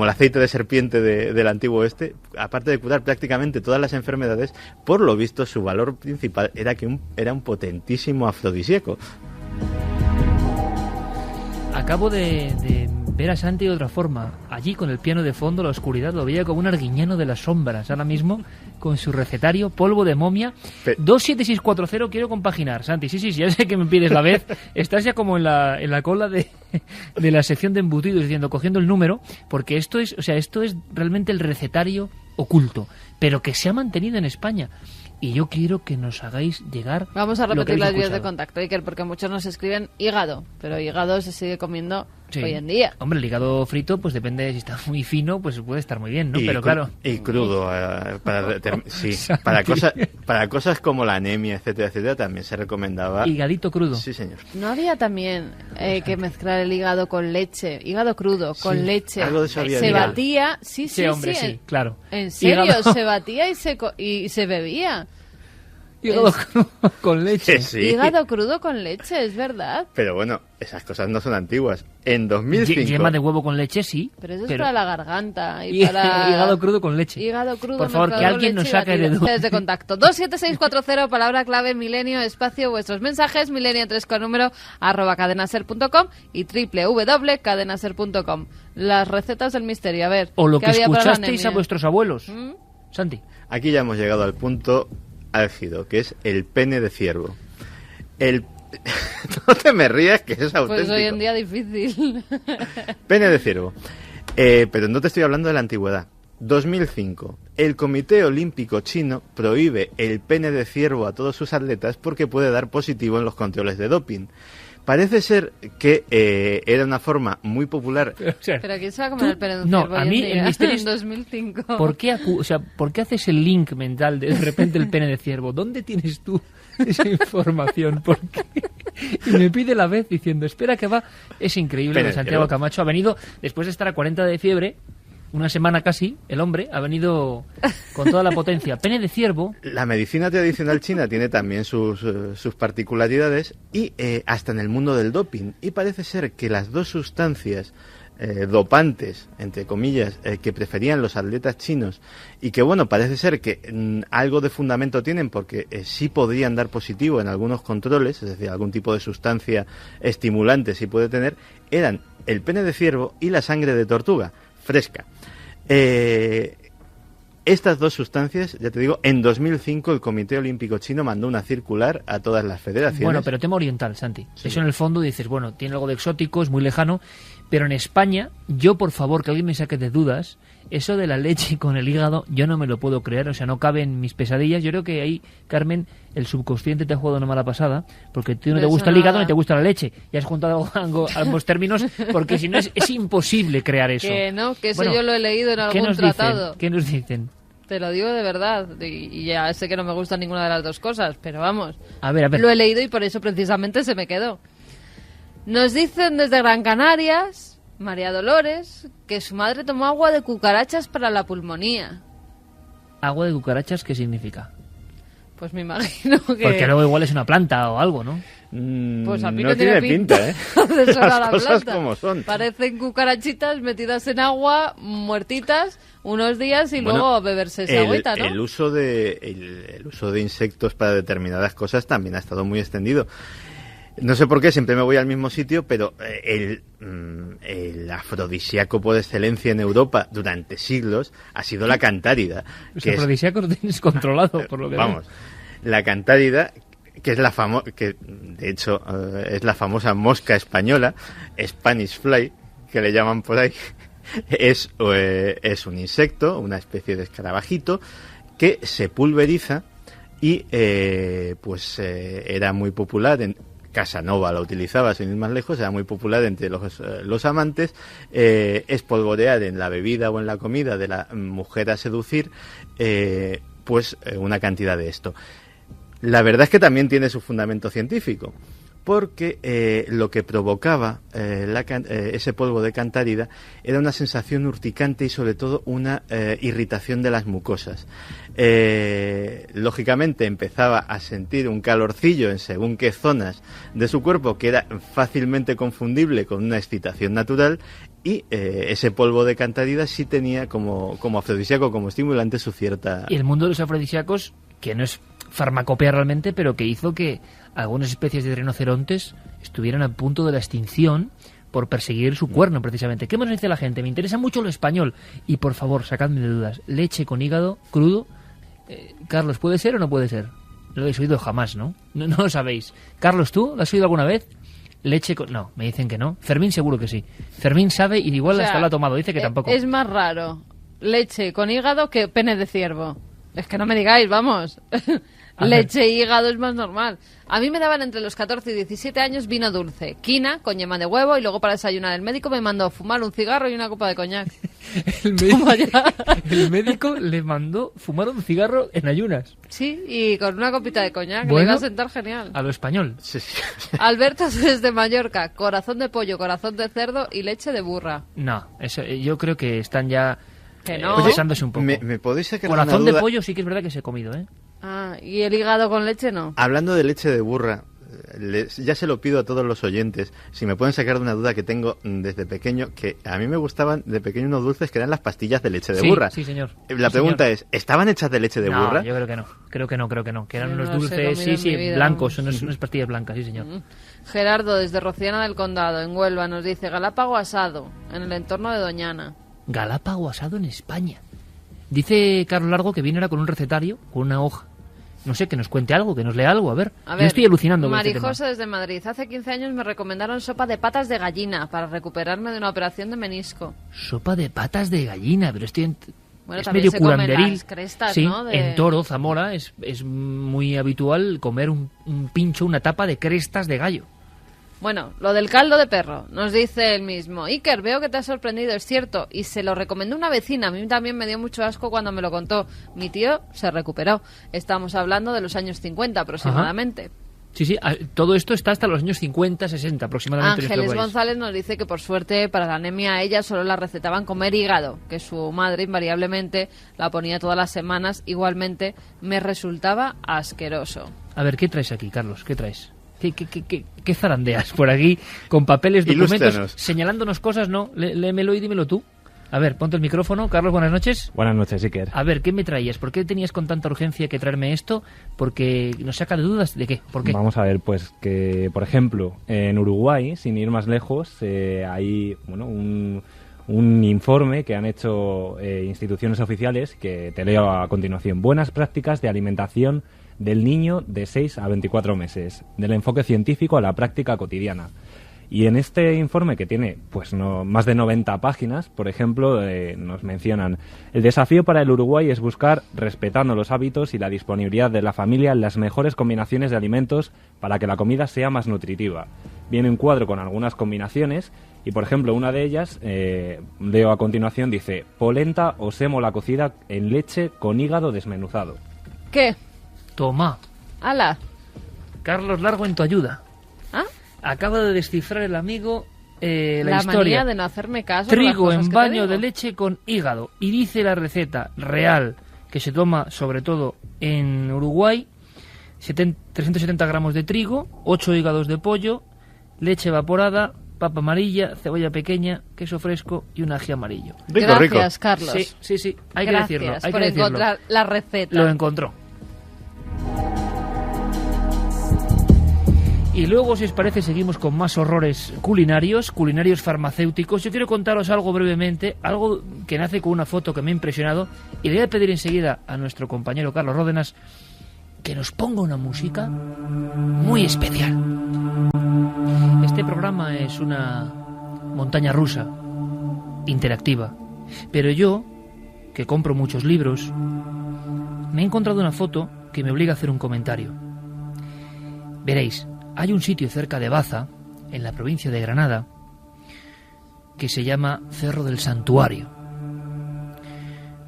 aceite de serpiente del antiguo oeste, aparte de curar prácticamente todas las enfermedades, por lo visto su valor principal era que era un potentísimo afrodisíaco. Acabo de ver a Santi de otra forma. Allí con el piano de fondo, la oscuridad, lo veía como un arguiñano de las sombras. Ahora mismo, con su recetario, polvo de momia. 27640, quiero compaginar. Santi, sí, ya sé que me pides la vez. Estás ya como en la cola de la sección de embutidos, diciendo, cogiendo el número, porque esto es realmente el recetario oculto, pero que se ha mantenido en España. Y yo quiero que nos hagáis llegar. Vamos a lo que repetir habéis las vías de escuchado. contacto, Iker, porque muchos nos escriben hígado, pero hígado se sigue comiendo Sí. hoy en día. Hombre, el hígado frito, pues depende, si está muy fino, pues puede estar muy bien, ¿no? Pero claro. Y crudo, para cosas como la anemia, etcétera, etcétera, también se recomendaba. Higadito crudo. Sí, señor. ¿No había también que mezclar el hígado con leche? Hígado crudo con leche. algo de eso había Se leído. batía, sí, hombre, sí, claro. En serio, Hígado. se batía y se bebía. Hígado crudo con leche. Sí. Hígado crudo con leche, es verdad. Pero bueno, esas cosas no son antiguas. En 2005... Yema de huevo con leche, sí. Pero eso es para la garganta y Y para... hígado crudo con leche. Hígado crudo. Por favor, mezclado que con alguien nos leche y saque de batido. dudas. Desde contacto. 27640, palabra clave, milenio, espacio, vuestros mensajes, milenio3 con número, @cadenaser.com y www.cadenaser.com. Las recetas del misterio, a ver. O lo ¿qué que había para la escuchasteis a anemia? vuestros abuelos. Santi. Aquí ya hemos llegado al punto álgido, que es el pene de ciervo. No te me rías, que es auténtico. Pues hoy en día difícil. Pene de ciervo. Pero no te estoy hablando de la antigüedad. 2005. El Comité Olímpico Chino prohíbe el pene de ciervo a todos sus atletas porque puede dar positivo en los controles de doping. Parece ser que era una forma muy popular. Pero ¿quién se va a comer el pene de un No, ciervo a hoy mí en día? el misterio es En 2005. ¿Por qué haces el link mental de repente el pene de ciervo? ¿Dónde tienes tú esa información, porque y me pide la vez diciendo, espera que va. Es increíble que Santiago Camacho ha venido, después de estar a 40 de fiebre, una semana casi, el hombre ha venido con toda la potencia. Pene de ciervo. La medicina tradicional china tiene también sus particularidades y hasta en el mundo del doping. Y parece ser que las dos sustancias dopantes, entre comillas, que preferían los atletas chinos y que, bueno, parece ser que algo de fundamento tienen porque sí podrían dar positivo en algunos controles, es decir, algún tipo de sustancia estimulante sí puede tener, eran el pene de ciervo y la sangre de tortuga fresca. Estas dos sustancias, ya te digo, en 2005 el Comité Olímpico Chino mandó una circular a todas las federaciones. Bueno, pero tema oriental, Santi. Sí. Eso en el fondo dices, bueno, tiene algo de exótico, es muy lejano, pero en España, yo por favor, que alguien me saque de dudas, eso de la leche con el hígado, yo no me lo puedo creer, o sea, no cabe en mis pesadillas. Yo creo que ahí, Carmen, el subconsciente te ha jugado una mala pasada, porque tú no te gusta el hígado ni te gusta la leche, y has juntado ambos términos, porque si no es imposible crear eso. Que no, que eso bueno, yo lo he leído en algún tratado. ¿Qué nos dicen? Te lo digo de verdad, y ya sé que no me gusta ninguna de las dos cosas, pero vamos, a ver. Lo he leído y por eso precisamente se me quedó. Nos dicen desde Gran Canarias, María Dolores, que su madre tomó agua de cucarachas para la pulmonía. ¿Agua de cucarachas qué significa? Pues me imagino que... Porque luego igual es una planta o algo, ¿no? Pues a mí no tiene pinta, ¿eh? de eso Las la cosas planta. como son. Parecen cucarachitas metidas en agua, muertitas, unos días y luego beberse esa agüita, ¿no? El uso de insectos para determinadas cosas también ha estado muy extendido. No sé por qué, siempre me voy al mismo sitio, pero el afrodisíaco por excelencia en Europa durante siglos ha sido la cantárida. Los afrodisíacos lo tienes controlado, por lo que vamos, la cantárida, que es que de hecho es la famosa mosca española, Spanish fly, que le llaman por ahí, es un insecto, una especie de escarabajito, que se pulveriza y era muy popular Casanova la utilizaba, sin ir más lejos, era muy popular entre los amantes, espolvorear en la bebida o en la comida de la mujer a seducir, una cantidad de esto. La verdad es que también tiene su fundamento científico, porque lo que provocaba ese polvo de cantárida era una sensación urticante y sobre todo una irritación de las mucosas. Lógicamente empezaba a sentir un calorcillo en según qué zonas de su cuerpo que era fácilmente confundible con una excitación natural y ese polvo de cantárida sí tenía como afrodisíaco, como estimulante su cierta... Y el mundo de los afrodisíacos, que no es farmacopea realmente, pero que hizo que algunas especies de rinocerontes estuvieran a punto de la extinción por perseguir su cuerno, precisamente. ¿Qué más dice la gente? Me interesa mucho lo español. Y por favor, sacadme de dudas. Leche con hígado crudo. Carlos, ¿puede ser o no puede ser? No lo habéis oído jamás, ¿no? No lo sabéis. Carlos, ¿tú lo has oído alguna vez? Leche con... No, me dicen que no. Fermín seguro que sí. Fermín sabe y igual hasta lo ha tomado. Dice que tampoco. Es más raro leche con hígado que pene de ciervo. Es que no me digáis, vamos. Leche e hígado es más normal. A mí me daban entre los 14 y 17 años vino dulce, quina con yema de huevo y luego para desayunar el médico me mandó fumar un cigarro y una copa de coñac. El médico le mandó fumar un cigarro en ayunas. Sí, y con una copita de coñac. Bueno, le iba a sentar genial. A lo español. Sí. Alberto desde Mallorca, corazón de pollo, corazón de cerdo y leche de burra. No, eso, yo creo que están ya procesándose un poco. ¿Me podéis sacar corazón una duda? De pollo sí que es verdad que se ha comido, ¿eh? Ah, y el hígado con leche no. Hablando de leche de burra, ya se lo pido a todos los oyentes, si me pueden sacar de una duda que tengo desde pequeño, que a mí me gustaban de pequeño unos dulces que eran las pastillas de leche de burra. Sí, señor. La pregunta es, ¿estaban hechas de leche de burra? No, yo creo que no. Creo que no. Que eran Yo unos no dulces, blancos, son unas pastillas blancas, sí, señor. Gerardo desde Rociana del Condado, en Huelva, nos dice Galápago asado, en el entorno de Doñana. Galápago asado en España. Dice Carlos Largo que viene ahora con un recetario, con una hoja. No sé, que nos cuente algo, que nos lea algo, a ver. Yo estoy alucinando con este tema. Marijosa desde Madrid. Hace 15 años me recomendaron sopa de patas de gallina para recuperarme de una operación de menisco. Sopa de patas de gallina, pero bueno, es medio curanderil. Las crestas, sí, ¿no? En Toro, Zamora, es muy habitual comer un pincho, una tapa de crestas de gallo. Bueno, lo del caldo de perro, nos dice el mismo. Iker, veo que te ha sorprendido, es cierto, y se lo recomendó una vecina. A mí también me dio mucho asco cuando me lo contó. Mi tío se recuperó. Estamos hablando de los años 50 aproximadamente. Ajá. Sí, todo esto está hasta los años 50, 60 aproximadamente. Ángeles González nos dice que por suerte para la anemia a ella solo la recetaban comer hígado, que su madre invariablemente la ponía todas las semanas. Igualmente me resultaba asqueroso. A ver, ¿qué traes aquí, Carlos? ¿Qué traes? ¿Qué zarandeas por aquí con papeles, documentos, Ilústranos. señalándonos cosas? No, léemelo y dímelo tú. A ver, ponte el micrófono. Carlos, buenas noches. Buenas noches, Iker. A ver, ¿qué me traías? ¿Por qué tenías con tanta urgencia que traerme esto? Porque nos saca de dudas. ¿De qué? ¿Por qué? Vamos a ver, pues que, por ejemplo, en Uruguay, sin ir más lejos, hay un informe que han hecho instituciones oficiales, que te leo a continuación. Buenas prácticas de alimentación del niño de 6 a 24 meses, del enfoque científico a la práctica cotidiana. Y en este informe, que tiene pues más de 90 páginas, por ejemplo, nos mencionan: el desafío para el Uruguay es buscar, respetando los hábitos y la disponibilidad de la familia, las mejores combinaciones de alimentos para que la comida sea más nutritiva. Viene un cuadro con algunas combinaciones y, por ejemplo, una de ellas, leo a continuación, dice: polenta o sémola cocida en leche con hígado desmenuzado. ¿Qué? Toma. ¡Hala! Carlos Largo en tu ayuda. ¿Ah? Acaba de descifrar el amigo la historia. manía de no hacerme caso. Trigo las cosas en que baño te de digo. leche con hígado. Y dice la receta real que se toma sobre todo en Uruguay: 370 gramos de trigo, 8 hígados de pollo, leche evaporada, papa amarilla, cebolla pequeña, queso fresco y un ají amarillo. Rico, Gracias, rico. Carlos. Sí, hay Gracias que decirlo. Hay por que decirlo. encontrar la receta. Lo encontró. Y luego, si os parece, seguimos con más horrores culinarios farmacéuticos. Yo quiero contaros algo brevemente, algo que nace con una foto que me ha impresionado, y le voy a pedir enseguida a nuestro compañero Carlos Ródenas que nos ponga una música muy especial. Este programa es una montaña rusa, interactiva, pero yo, que compro muchos libros, me he encontrado una foto que me obliga a hacer un comentario. Veréis, hay un sitio cerca de Baza, en la provincia de Granada, que se llama Cerro del Santuario.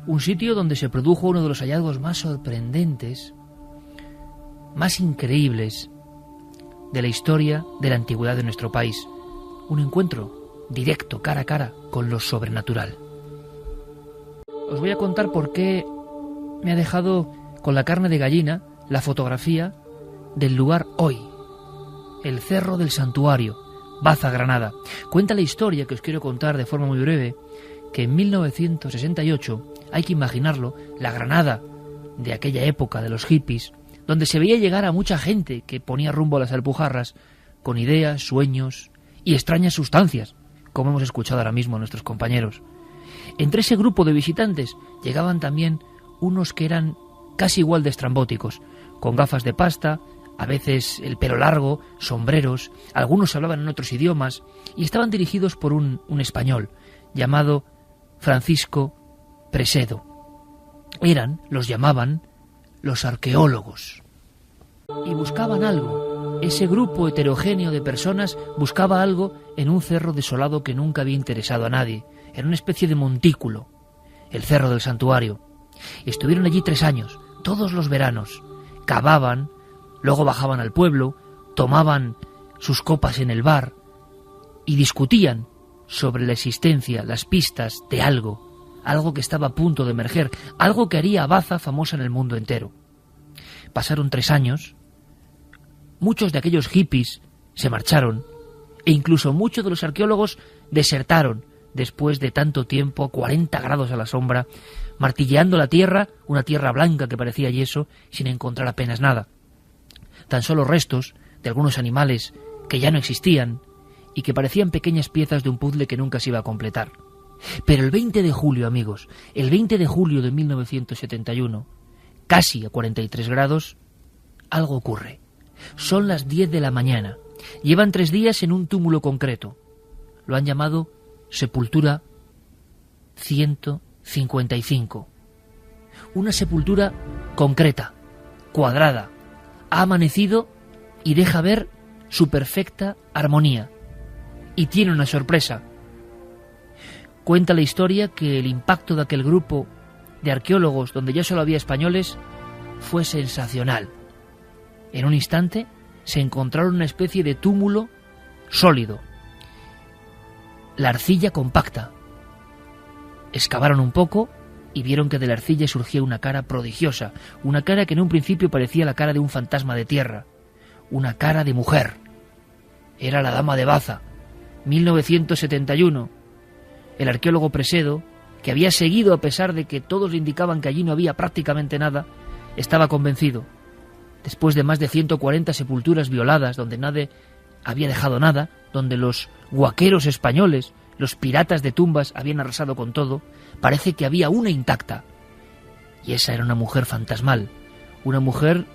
Un sitio donde se produjo uno de los hallazgos más sorprendentes, más increíbles de la historia de la antigüedad de nuestro país. Un encuentro directo, cara a cara, con lo sobrenatural. Os voy a contar por qué me ha dejado con la carne de gallina la fotografía del lugar hoy. El Cerro del Santuario, Baza, Granada. Cuenta la historia, que os quiero contar de forma muy breve, que en 1968, hay que imaginarlo, la Granada de aquella época de los hippies, donde se veía llegar a mucha gente que ponía rumbo a las Alpujarras, con ideas, sueños y extrañas sustancias, como hemos escuchado ahora mismo a nuestros compañeros. Entre ese grupo de visitantes llegaban también unos que eran casi igual de estrambóticos, con gafas de pasta, a veces el pelo largo, sombreros, algunos hablaban en otros idiomas y estaban dirigidos por un español llamado Francisco Presedo. Los llamaban los arqueólogos. Y buscaban algo. Ese grupo heterogéneo de personas buscaba algo en un cerro desolado que nunca había interesado a nadie. Era una especie de montículo, el Cerro del Santuario. Estuvieron allí 3 años, todos los veranos. Cavaban, luego bajaban al pueblo, tomaban sus copas en el bar y discutían sobre la existencia, las pistas de algo que estaba a punto de emerger, algo que haría a Baza famosa en el mundo entero. Pasaron 3 años, muchos de aquellos hippies se marcharon e incluso muchos de los arqueólogos desertaron después de tanto tiempo, a 40 grados a la sombra, martilleando la tierra, una tierra blanca que parecía yeso, sin encontrar apenas nada. Tan solo restos de algunos animales que ya no existían y que parecían pequeñas piezas de un puzzle que nunca se iba a completar. Pero el 20 de julio, amigos, el 20 de julio de 1971, casi a 43 grados, algo ocurre. Son las 10 de la mañana. Llevan 3 días en un túmulo concreto. Lo han llamado Sepultura 155. Una sepultura concreta, cuadrada. Ha amanecido y deja ver su perfecta armonía. Y tiene una sorpresa. Cuenta la historia que el impacto de aquel grupo de arqueólogos, donde ya solo había españoles, fue sensacional. En un instante se encontraron una especie de túmulo sólido, la arcilla compacta. Excavaron un poco y vieron que de la arcilla surgía una cara prodigiosa, una cara que en un principio parecía la cara de un fantasma de tierra, una cara de mujer. Era la Dama de Baza, 1971. El arqueólogo Presedo, que había seguido a pesar de que todos le indicaban que allí no había prácticamente nada, estaba convencido. Después de más de 140 sepulturas violadas, donde nadie había dejado nada, donde los guaqueros españoles, los piratas de tumbas, habían arrasado con todo, parece que había una intacta. Y esa era una mujer fantasmal, una mujer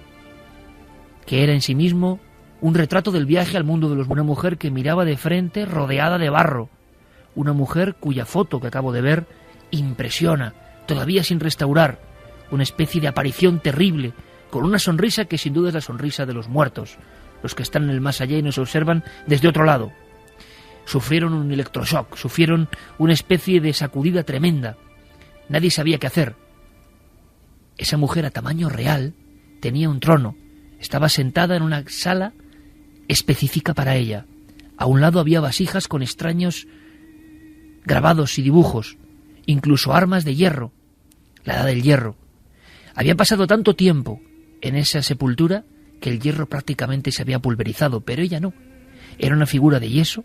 que era en sí mismo un retrato del viaje al mundo de los... Una mujer que miraba de frente rodeada de barro, una mujer cuya foto que acabo de ver impresiona, todavía sin restaurar, una especie de aparición terrible, con una sonrisa que sin duda es la sonrisa de los muertos, los que están en el más allá y nos observan desde otro lado. Sufrieron un electroshock, sufrieron una especie de sacudida tremenda. Nadie sabía qué hacer. Esa mujer a tamaño real tenía un trono, estaba sentada en una sala específica para ella. A un lado había vasijas con extraños grabados y dibujos, incluso armas de hierro, la edad del hierro. Había pasado tanto tiempo en esa sepultura que el hierro prácticamente se había pulverizado, pero ella no. Era una figura de yeso,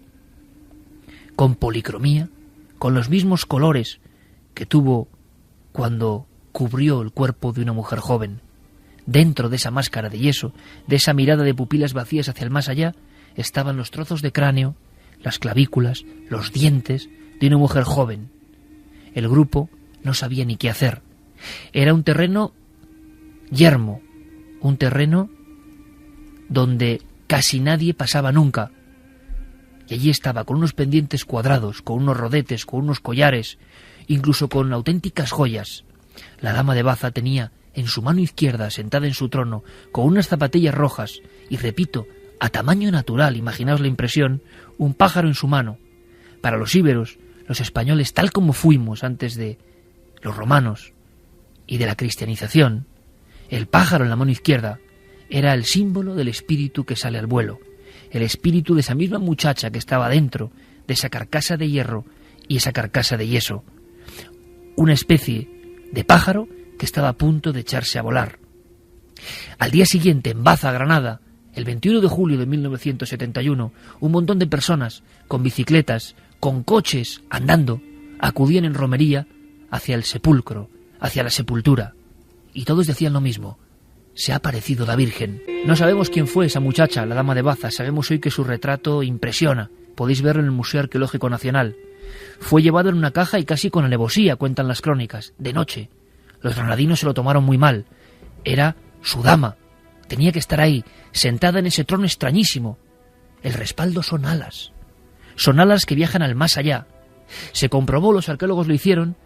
con policromía, con los mismos colores que tuvo cuando cubrió el cuerpo de una mujer joven. Dentro de esa máscara de yeso, de esa mirada de pupilas vacías hacia el más allá, estaban los trozos de cráneo, las clavículas, los dientes de una mujer joven. El grupo no sabía ni qué hacer. Era un terreno yermo, un terreno donde casi nadie pasaba nunca. Y allí estaba, con unos pendientes cuadrados, con unos rodetes, con unos collares, incluso con auténticas joyas. La Dama de Baza tenía en su mano izquierda, sentada en su trono, con unas zapatillas rojas, y repito, a tamaño natural, imaginaos la impresión, un pájaro en su mano. Para los íberos, los españoles, tal como fuimos antes de los romanos y de la cristianización, el pájaro en la mano izquierda era el símbolo del espíritu que sale al vuelo, el espíritu de esa misma muchacha que estaba dentro de esa carcasa de hierro y esa carcasa de yeso, una especie de pájaro que estaba a punto de echarse a volar. Al día siguiente, en Baza, Granada, el 21 de julio de 1971, un montón de personas con bicicletas, con coches, andando, acudían en romería hacia el sepulcro, hacia la sepultura, y todos decían lo mismo: se ha aparecido la Virgen. No sabemos quién fue esa muchacha, la Dama de Baza, sabemos hoy que su retrato impresiona, podéis verlo en el Museo Arqueológico Nacional. Fue llevado en una caja y casi con alevosía, cuentan las crónicas, de noche. Los granadinos se lo tomaron muy mal. Era su dama, tenía que estar ahí, sentada en ese trono extrañísimo. El respaldo son alas que viajan al más allá. Se comprobó, los arqueólogos lo hicieron,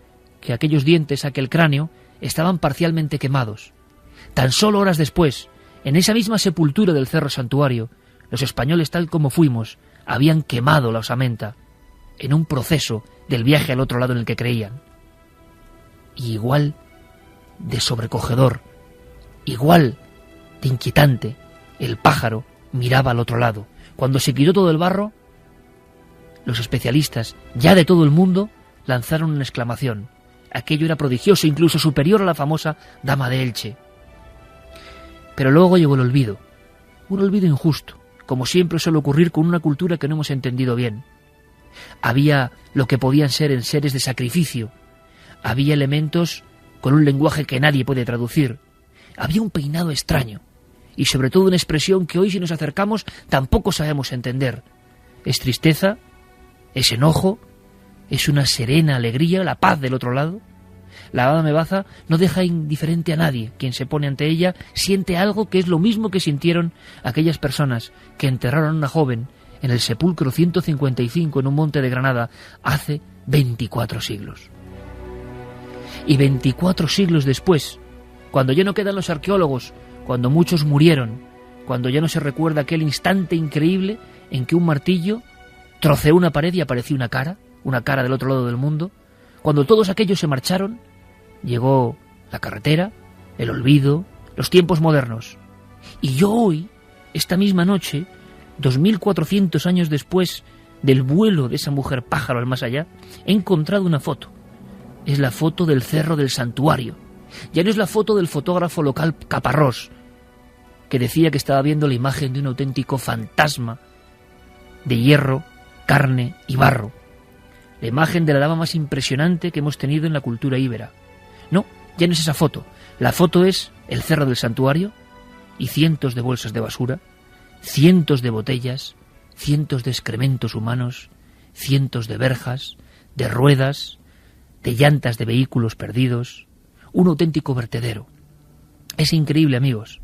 que aquellos dientes, aquel cráneo, estaban parcialmente quemados. Tan solo horas después, en esa misma sepultura del Cerro Santuario, los españoles, tal como fuimos, habían quemado la osamenta, en un proceso del viaje al otro lado en el que creían. Y igual de sobrecogedor, igual de inquietante, el pájaro miraba al otro lado. Cuando se quitó todo el barro, los especialistas, ya de todo el mundo, lanzaron una exclamación. Aquello era prodigioso, incluso superior a la famosa Dama de Elche. Pero luego llegó el olvido, un olvido injusto, como siempre suele ocurrir con una cultura que no hemos entendido bien. Había lo que podían ser en seres de sacrificio, había elementos con un lenguaje que nadie puede traducir, había un peinado extraño, y sobre todo una expresión que hoy, si nos acercamos, tampoco sabemos entender. Es tristeza, es enojo, es una serena alegría, la paz del otro lado. La Dama de Baza no deja indiferente a nadie. Quien se pone ante ella siente algo que es lo mismo que sintieron aquellas personas que enterraron a una joven en el sepulcro 155 en un monte de Granada hace 24 siglos. Y 24 siglos después, cuando ya no quedan los arqueólogos, cuando muchos murieron, cuando ya no se recuerda aquel instante increíble en que un martillo troceó una pared y apareció una cara del otro lado del mundo. Cuando todos aquellos se marcharon, llegó la carretera, el olvido, los tiempos modernos. Y yo hoy, esta misma noche, 2400 años después del vuelo de esa mujer pájaro al más allá, he encontrado una foto. Es la foto del Cerro del Santuario. Ya no es la foto del fotógrafo local Caparrós, que decía que estaba viendo la imagen de un auténtico fantasma de hierro, carne y barro. La imagen de la dama más impresionante que hemos tenido en la cultura íbera. No, ya no es esa foto. La foto es el Cerro del Santuario y cientos de bolsas de basura, cientos de botellas, cientos de excrementos humanos, cientos de verjas, de ruedas, de llantas de vehículos perdidos, un auténtico vertedero. Es increíble, amigos,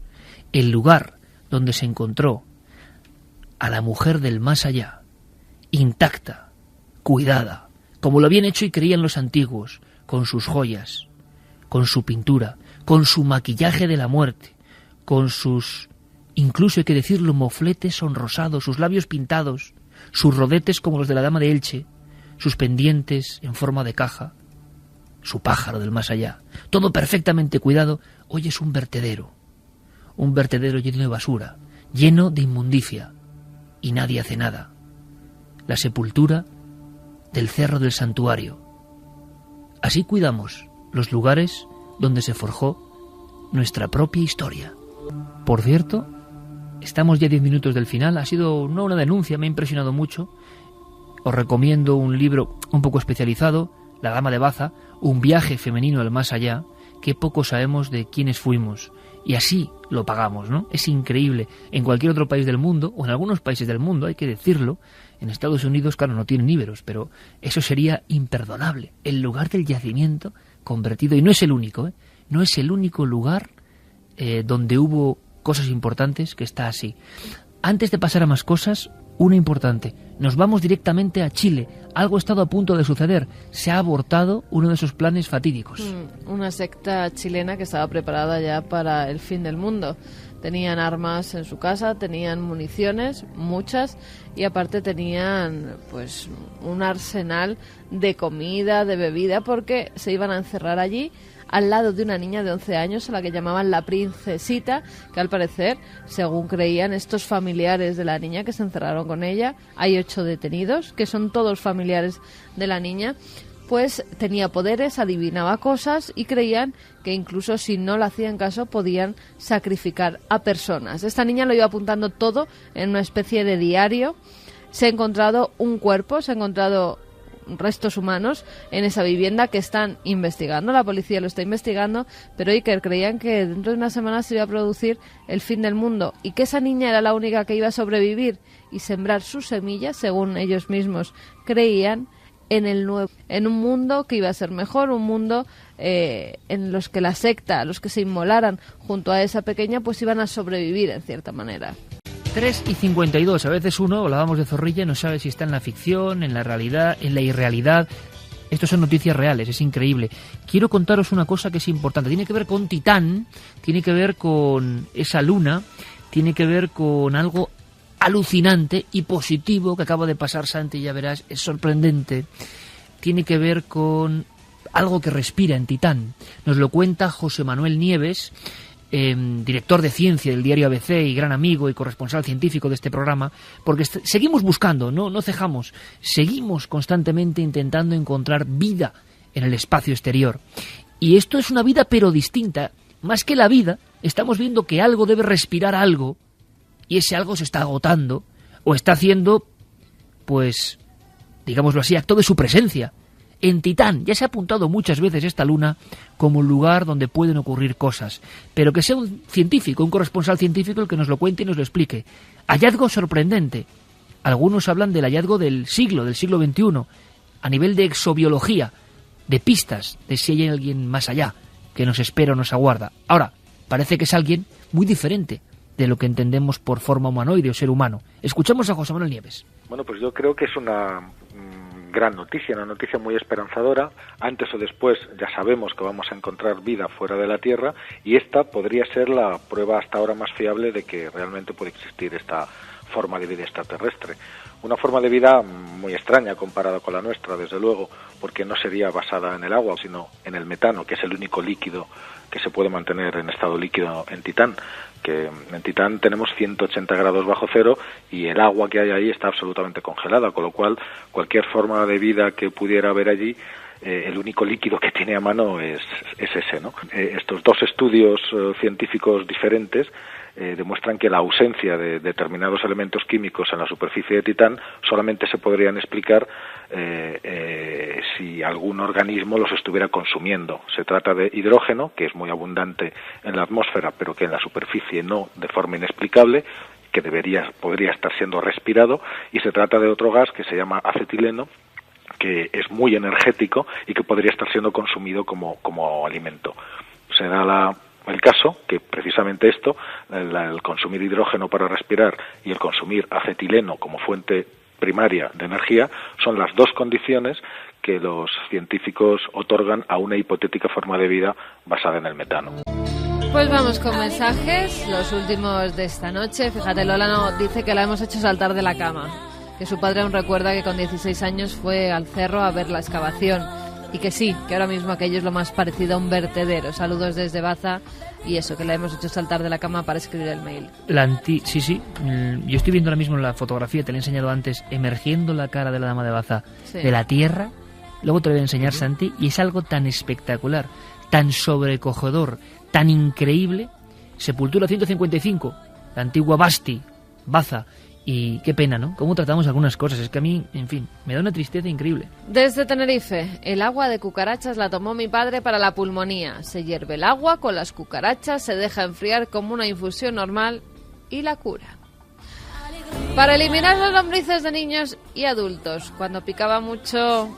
el lugar donde se encontró a la mujer del más allá, intacta, cuidada, como lo habían hecho y creían los antiguos, con sus joyas, con su pintura, con su maquillaje de la muerte, con sus, incluso hay que decirlo, mofletes sonrosados, sus labios pintados, sus rodetes como los de la dama de Elche, sus pendientes en forma de caja, su pájaro del más allá, todo perfectamente cuidado. Hoy es un vertedero lleno de basura, lleno de inmundicia, y nadie hace nada. La sepultura del Cerro del Santuario. Así cuidamos los lugares donde se forjó nuestra propia historia. Por cierto, estamos ya 10 minutos del final. Ha sido no una denuncia, me ha impresionado mucho. Os recomiendo un libro un poco especializado, La Dama de Baza, un viaje femenino al más allá, que poco sabemos de quiénes fuimos. Y así lo pagamos, ¿no? Es increíble. En cualquier otro país del mundo, o en algunos países del mundo, hay que decirlo, en Estados Unidos, claro, no tienen íberos, pero eso sería imperdonable. El lugar del yacimiento convertido, y no es el único, no es el único lugar donde hubo cosas importantes que está así. Antes de pasar a más cosas, una importante. Nos vamos directamente a Chile. Algo ha estado a punto de suceder. Se ha abortado uno de esos planes fatídicos. Una secta chilena que estaba preparada ya para el fin del mundo. Tenían armas en su casa, tenían municiones, muchas, y aparte tenían pues un arsenal de comida, de bebida, porque se iban a encerrar allí al lado de una niña de 11 años a la que llamaban la princesita, que al parecer, según creían estos familiares de la niña que se encerraron con ella, hay 8 detenidos, que son todos familiares de la niña, pues tenía poderes, adivinaba cosas y creían que incluso si no le hacían caso podían sacrificar a personas. Esta niña lo iba apuntando todo en una especie de diario. Se ha encontrado un cuerpo, se ha encontrado restos humanos en esa vivienda que están investigando, la policía lo está investigando, pero Iker, creían que dentro de unas semanas se iba a producir el fin del mundo y que esa niña era la única que iba a sobrevivir y sembrar sus semillas, según ellos mismos creían, en un mundo que iba a ser mejor, un mundo en los que la secta, los que se inmolaran junto a esa pequeña, pues iban a sobrevivir en cierta manera. 3:52, a veces uno, hablábamos de Zorrilla, no sabe si está en la ficción, en la realidad, en la irrealidad. Estos son noticias reales, es increíble. Quiero contaros una cosa que es importante, tiene que ver con Titán, tiene que ver con esa luna, tiene que ver con algo alucinante y positivo que acaba de pasar, Santi, ya verás, es sorprendente. Tiene que ver con algo que respira en Titán. Nos lo cuenta José Manuel Nieves, director de ciencia del diario ABC y gran amigo y corresponsal científico de este programa, porque seguimos buscando, no cejamos, seguimos constantemente intentando encontrar vida en el espacio exterior. Y esto es una vida pero distinta. Más que la vida, estamos viendo que algo debe respirar algo, y ese algo se está agotando, o está haciendo, pues, digámoslo así, acto de su presencia. En Titán ya se ha apuntado muchas veces esta luna como un lugar donde pueden ocurrir cosas, pero que sea un científico, un corresponsal científico el que nos lo cuente y nos lo explique. Hallazgo sorprendente. Algunos hablan del hallazgo del siglo XXI, a nivel de exobiología, de pistas de si hay alguien más allá que nos espera o nos aguarda. Ahora, parece que es alguien muy diferente de lo que entendemos por forma humanoide o ser humano. Escuchamos a José Manuel Nieves. Bueno, pues yo creo que es una gran noticia, una noticia muy esperanzadora. Antes o después ya sabemos que vamos a encontrar vida fuera de la Tierra, y esta podría ser la prueba hasta ahora más fiable de que realmente puede existir esta forma de vida extraterrestre. Una forma de vida muy extraña comparada con la nuestra, desde luego, porque no sería basada en el agua, sino en el metano, que es el único líquido que se puede mantener en estado líquido en Titán. Que en Titán tenemos 180 grados bajo cero y el agua que hay ahí está absolutamente congelada, con lo cual cualquier forma de vida que pudiera haber allí, el único líquido que tiene a mano es ese, ¿no? Estos dos estudios científicos diferentes demuestran que la ausencia de determinados elementos químicos en la superficie de Titán solamente se podrían explicar si algún organismo los estuviera consumiendo. Se trata de hidrógeno, que es muy abundante en la atmósfera, pero que en la superficie no, de forma inexplicable, que podría estar siendo respirado, y se trata de otro gas que se llama acetileno, que es muy energético y que podría estar siendo consumido como alimento. Se da el caso que precisamente esto, el consumir hidrógeno para respirar y el consumir acetileno como fuente primaria de energía, son las dos condiciones que los científicos otorgan a una hipotética forma de vida basada en el metano. Pues vamos con mensajes, los últimos de esta noche. Fíjate, Lola dice que la hemos hecho saltar de la cama, que su padre aún recuerda que con 16 años fue al cerro a ver la excavación, y que sí, que ahora mismo aquello es lo más parecido a un vertedero. Saludos desde Baza, y eso, que la hemos hecho saltar de la cama para escribir el mail. Sí, yo estoy viendo ahora mismo la fotografía, te la he enseñado antes, emergiendo la cara de la dama de Baza de la tierra. Luego te lo voy a enseñar, Santi, y es algo tan espectacular, tan sobrecogedor, tan increíble. Sepultura 155, la antigua Basti, Baza. Y qué pena, ¿no? Cómo tratamos algunas cosas. Es que a mí, en fin, me da una tristeza increíble. Desde Tenerife, el agua de cucarachas la tomó mi padre para la pulmonía. Se hierve el agua con las cucarachas, se deja enfriar como una infusión normal y la cura. Para eliminar las lombrices de niños y adultos, cuando picaba mucho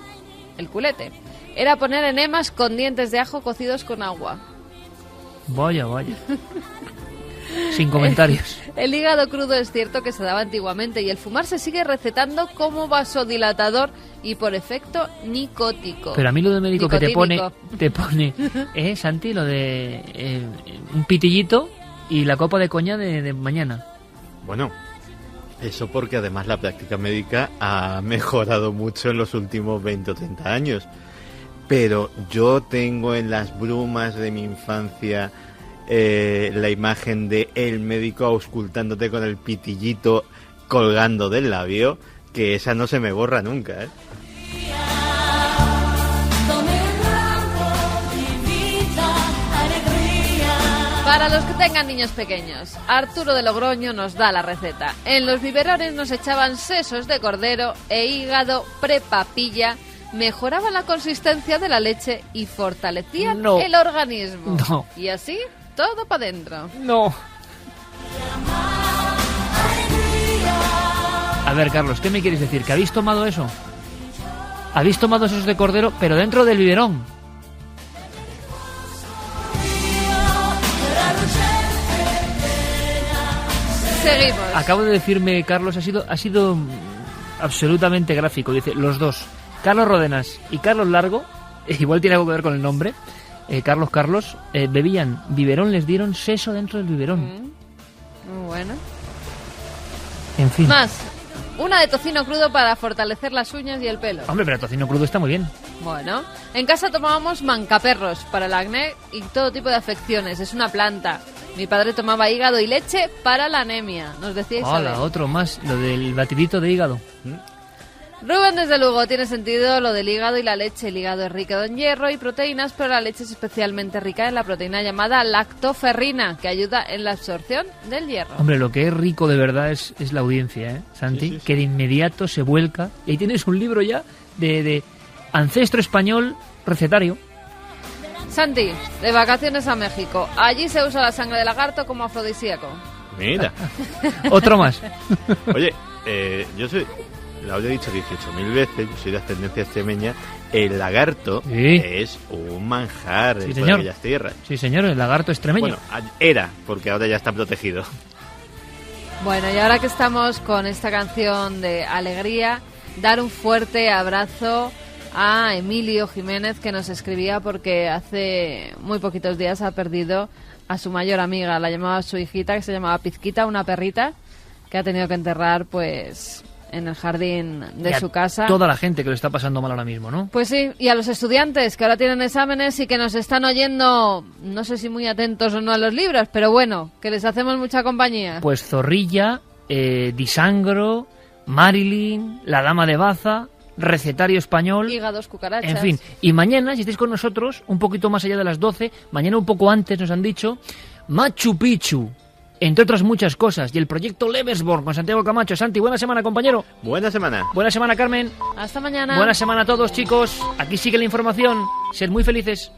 el culete, era poner enemas con dientes de ajo cocidos con agua. Vaya. Sin comentarios. El hígado crudo es cierto que se daba antiguamente, y el fumar se sigue recetando como vasodilatador y por efecto nicótico. Pero a mí lo de médico que te pone, Santi, lo de un pitillito y la copa de coña de mañana. Bueno, eso porque además la práctica médica ha mejorado mucho en los últimos 20 o 30 años. Pero yo tengo en las brumas de mi infancia la imagen de el médico auscultándote con el pitillito colgando del labio, que esa no se me borra nunca, ¿eh? Para los que tengan niños pequeños, Arturo de Logroño nos da la receta. En los biberones nos echaban sesos de cordero e hígado prepapilla, mejoraban la consistencia de la leche y fortalecían el organismo. No. Y así, todo para adentro. No. A ver, Carlos, ¿qué me quieres decir? ¿Que habéis tomado eso? ¿Habéis tomado esos de cordero, pero dentro del biberón? Seguimos. Acabo de decirme, Carlos, ha sido absolutamente gráfico. Dice, los dos, Carlos Rodenas y Carlos Largo, igual tiene algo que ver con el nombre, Carlos, bebían biberón, les dieron seso dentro del biberón. Muy bueno. En fin. Más, una de tocino crudo para fortalecer las uñas y el pelo. Hombre, pero el tocino crudo está muy bien. Bueno, en casa tomábamos mancaperros para el acné y todo tipo de afecciones. Es una planta. Mi padre tomaba hígado y leche para la anemia, nos decía Isabel. Hola, otro más, lo del batidito de hígado. Rubén, desde luego, tiene sentido lo del hígado y la leche. El hígado es rico en hierro y proteínas, pero la leche es especialmente rica en la proteína llamada lactoferrina, que ayuda en la absorción del hierro. Hombre, lo que es rico de verdad es la audiencia, ¿eh, Santi? Sí. Que de inmediato se vuelca. Y ahí tienes un libro ya de ancestro español recetario. Santi, de vacaciones a México. Allí se usa la sangre de lagarto como afrodisíaco. Mira. Otro más. Oye, yo soy... Lo había dicho 18.000 veces, yo soy de ascendencia extremeña. El lagarto es un manjar de aquellas tierras. Sí, señor, el lagarto extremeño. Bueno, era, porque ahora ya está protegido. Bueno, y ahora que estamos con esta canción de alegría, dar un fuerte abrazo a Emilio Jiménez, que nos escribía porque hace muy poquitos días ha perdido a su mayor amiga. La llamaba su hijita, que se llamaba Pizquita, una perrita que ha tenido que enterrar pues en el jardín de su casa. Toda la gente que lo está pasando mal ahora mismo, ¿no? Pues sí, y a los estudiantes que ahora tienen exámenes y que nos están oyendo, no sé si muy atentos o no a los libros, pero bueno, que les hacemos mucha compañía. Pues Zorrilla, Disangro, Marilyn, La Dama de Baza, Recetario Español, Hígados, cucarachas. en fin. Y mañana, si estáis con nosotros, un poquito más allá de las 12, mañana un poco antes nos han dicho, Machu Picchu, entre otras muchas cosas, y el proyecto Lebesborn con Santiago Camacho. Santi, buena semana, compañero. Buena semana. Buena semana, Carmen. Hasta mañana. Buena semana a todos, chicos. Aquí sigue la información. Sed muy felices.